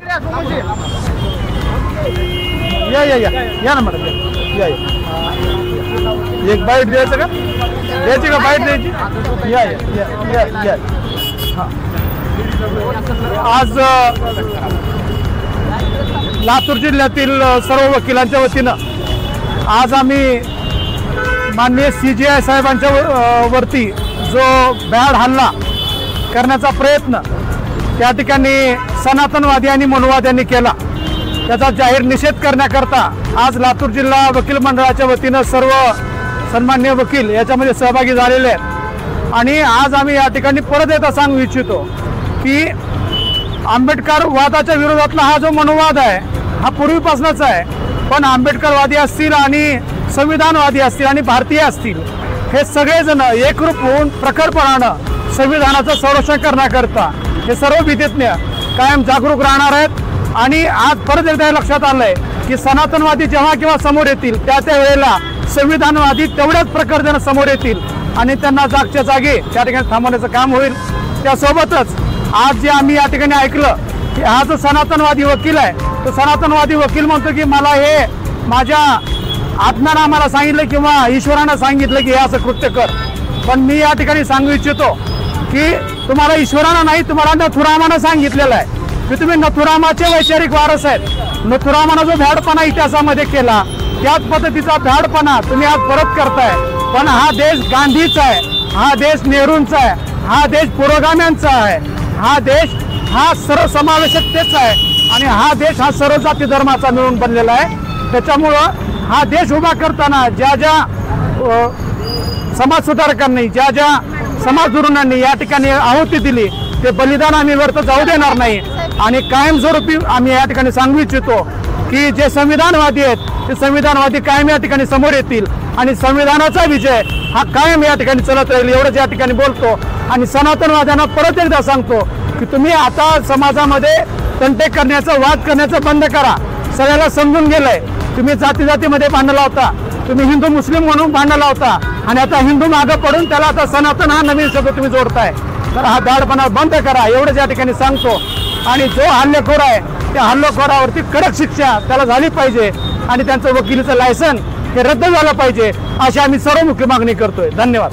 या या या या ना मॅडम या या एक बाईट द्यायचं का द्यायची का बाईट द्यायची या या या या या हां आज लातूर जिल्ह्यातील सर्व वकिलांच्या वतीनं आज आम्ही माननीय CJI साहेबांच्या वरती जो भ्याड हल्ला करण्याचा प्रयत्न त्या ठिकाणी सनातनवादी आणि मनुवाद्यांनी केला त्याचा जाहीर निषेध करण्याकरता आज लातूर जिल्हा वकील मंडळाच्या वतीनं सर्व सन्माननीय वकील याच्यामध्ये सहभागी झालेले आहेत आणि आज आम्ही या ठिकाणी परत एकदा सांगू इच्छितो की आंबेडकर वादाच्या विरोधातला हा जो मनुवाद आहे हा पूर्वीपासूनच आहे, पण आंबेडकरवादी असतील आणि संविधानवादी असतील आणि भारतीय असतील हे सगळेजण एकरूप होऊन प्रखरपणानं संविधानाचं संरक्षण करण्याकरता हे सर्व विधिज्ञ कायम जागरूक राहणार आहेत आणि आज परत एकदा हे लक्षात आलंय की सनातनवादी जेव्हा केव्हा समोर येतील त्या वेळेला संविधानवादी तेवढ्याच प्रकारे समोर येतील आणि त्यांना जागच्या जागी त्या ठिकाणी थांबवण्याचं काम होईल। त्यासोबतच आज जे आम्ही या ठिकाणी ऐकलं की हा जो सनातनवादी वकील आहे तो सनातनवादी वकील म्हणतो की मला हे माझ्या आत्म्यानं आम्हाला सांगितलं किंवा ईश्वरानं सांगितलं की हे असं कृत्य कर, पण मी या ठिकाणी सांगू इच्छितो की तुम्हाला ईश्वरानं नाही तुम्हाला नथुरामानं सांगितलेलं आहे की तुम्ही नथुरामाचे वैचारिक वारस आहेत। नथुरामानं जो भ्याडपणा इतिहासामध्ये केला त्याच पद्धतीचा भ्याडपणा तुम्ही आज परत करताय, पण हा देश गांधीचा आहे, हा देश नेहरूंचा आहे, हा देश पुरोगाम्यांचा आहे, हा देश हा सर्वसमावेशकतेचा आहे आणि हा देश हा सर्व जाती धर्माचा मिळून बनलेला आहे। त्याच्यामुळं हा देश उभा करताना ज्या ज्या समाज सुधारकांनी ज्या ज्या समाज धोरणांनी या ठिकाणी आहुती दिली ते बलिदान आम्ही व्यर्थ जाऊ देणार नाही आणि कायमस्वरूपी आम्ही या ठिकाणी सांगू इच्छितो की जे संविधानवादी आहेत ते संविधानवादी कायम या ठिकाणी समोर येतील आणि संविधानाचा विजय हा कायम या ठिकाणी चलत राहील एवढंच या ठिकाणी बोलतो। आणि सनातनवाद्यांना परत एकदा सांगतो की तुम्ही आता समाजामध्ये तंटे करण्याचं वाद करण्याचं बंद करा। सगळ्याला समजून गेलंय तुम्ही जाती जातीमध्ये भांडण लावता, तुम्ही हिंदू मुस्लिम म्हणून भांडण लावता आणि आता हिंदू मागं पडून त्याला आता सनातन हा नवीन शब्द तुम्ही जोडताय, तर हा दाडपणा बंद करा एवढंच या ठिकाणी सांगतो। आणि जो हल्लेखोर आहे त्या हल्लेखोरावरती कडक शिक्षा त्याला झाली पाहिजे आणि त्यांचं वकिलीचं लायसन हे रद्द झालं पाहिजे अशी आम्ही सर्वमुखी मागणी करतोय। धन्यवाद।